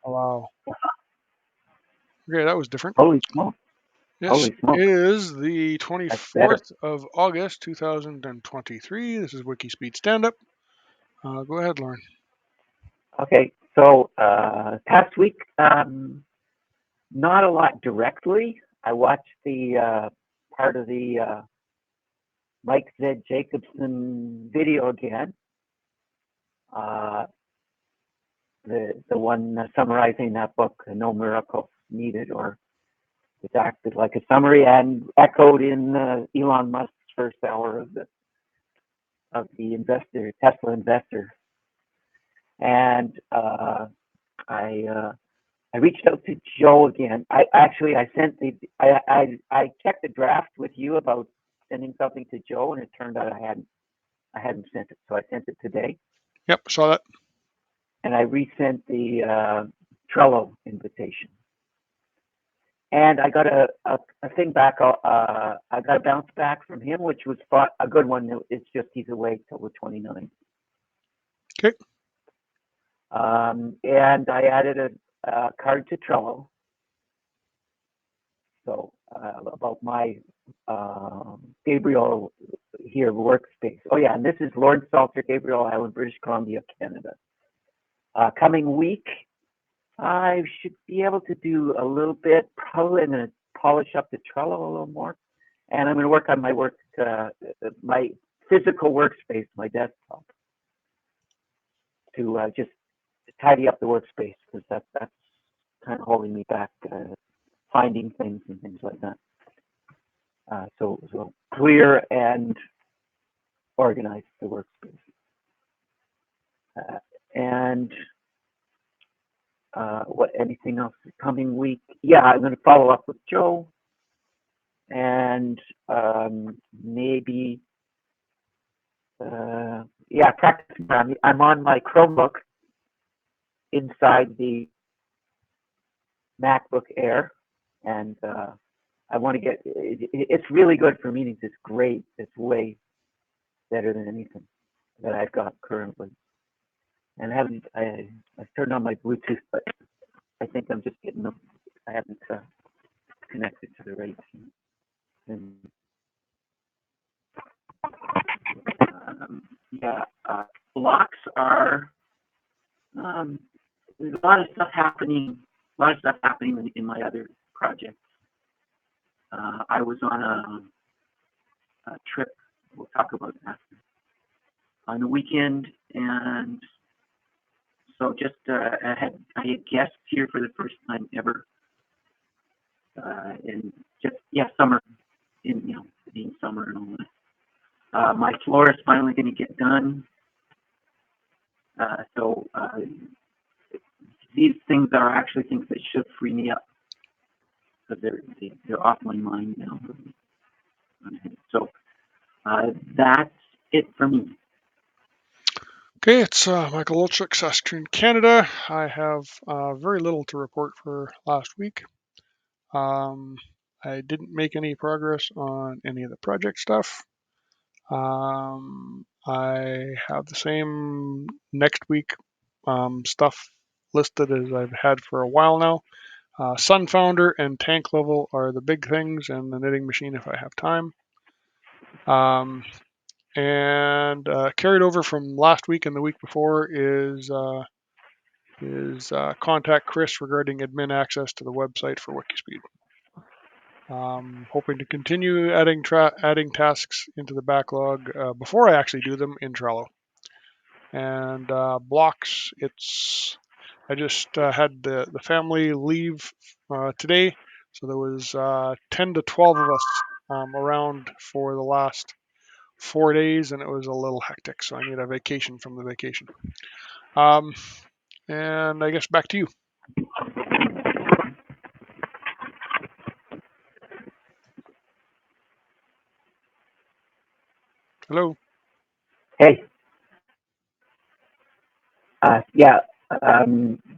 Oh, wow. Okay, that was different. Holy smoke. This Holy smoke. is the That's better. 24th of August, 2023. This is WIKISPEED Standup. Go ahead, Lauren. Okay. So, past week, not a lot directly. I watched the part of the Mike Z. Jacobson video again. Uh, the one summarizing that book, No Miracle Needed, or it acted like a summary and echoed in Elon Musk's first hour of the investor, Tesla investor. And I reached out to Joe again. I sent I checked the draft with you about sending something to Joe, and it turned out I hadn't sent it, so I sent it today, Yep, saw that. and I resent the Trello invitation. And I got a thing back. I got a bounce back from him, which was a good one. It's just he's away till the 29th. Okay. And I added a card to Trello. So about my Gabriel here workspace. Oh yeah, and this is Lord Salter, Gabriel Island, British Columbia, Canada. Coming week, I should be able to do a little bit. Probably I'm going to polish up the Trello a little more, and I'm going to work on my physical workspace, my desktop, to just tidy up the workspace, because that's kind of holding me back, finding things and things like that. So clear and organize the workspace. And what? Anything else coming week? Yeah, I'm going to follow up with Joe, and maybe practice. I'm on my Chromebook inside the MacBook Air, and I want to get. It's really good for meetings. It's great. It's way better than anything that I've got currently. And I've turned on my Bluetooth, but I think I'm just getting them. I haven't connected to the right team. And yeah, blocks are there's a lot of stuff happening. A lot of stuff happening in my other projects. I was on a trip. We'll talk about that on the weekend, and so just I had guests here for the first time ever, and just summer, being summer and all that. My floor is finally going to get done, so these things are actually things that should free me up, because they're off my mind now. So that's it for me. Okay, it's Michael Olchuk, Saskatoon, Canada. I have very little to report for last week. I didn't make any progress on any of the project stuff. I have the same next week stuff listed as I've had for a while now. Sunfounder and tank level are the big things, and the knitting machine if I have time. And carried over from last week and the week before is contact Chris regarding admin access to the website for WIKISPEED. Hoping to continue adding tasks into the backlog before I actually do them in Trello. And blocks, I just had the family leave today, so there was 10 to 12 of us around for the last 4 days, and it was a little hectic, so I need a vacation from the vacation. And I guess back to you. Hello. Hey, yeah.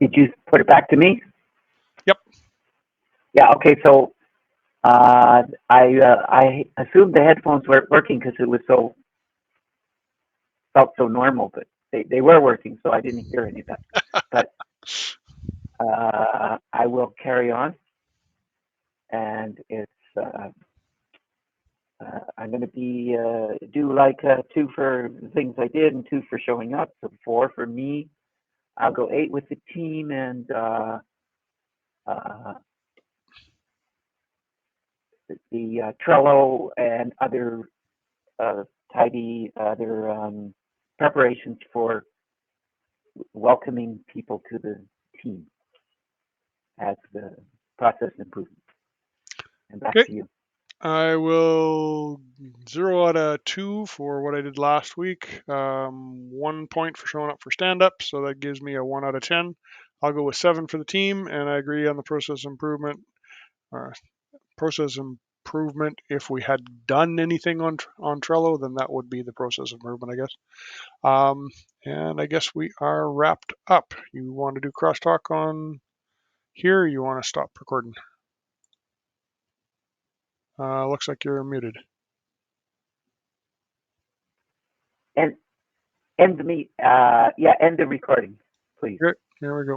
Did you put it back to me? Yep. Yeah. Okay. So I assumed the headphones weren't working because it was felt so normal, but they were working, so I didn't hear any of that. But I will carry on, and it's I'm going to be do like 2 for things I did and 2 for showing up, so 4 for me. I'll go 8 with the team, and uh, the Trello and other tidy other preparations for welcoming people to the team as the process improvement. And back Okay. to you. I will 0 out of 2 for what I did last week. 1 point for showing up for stand up, so that gives me a 1 out of 10. I'll go with 7 for the team, and I agree on the process improvement. Uh, process improvement. If we had done anything on Trello, then that would be the process improvement, I guess. And I guess we are wrapped up. You want to do crosstalk on here? Or you want to stop recording? Looks like you're muted. And end the meet. Yeah, end the recording, please. Okay, here we go.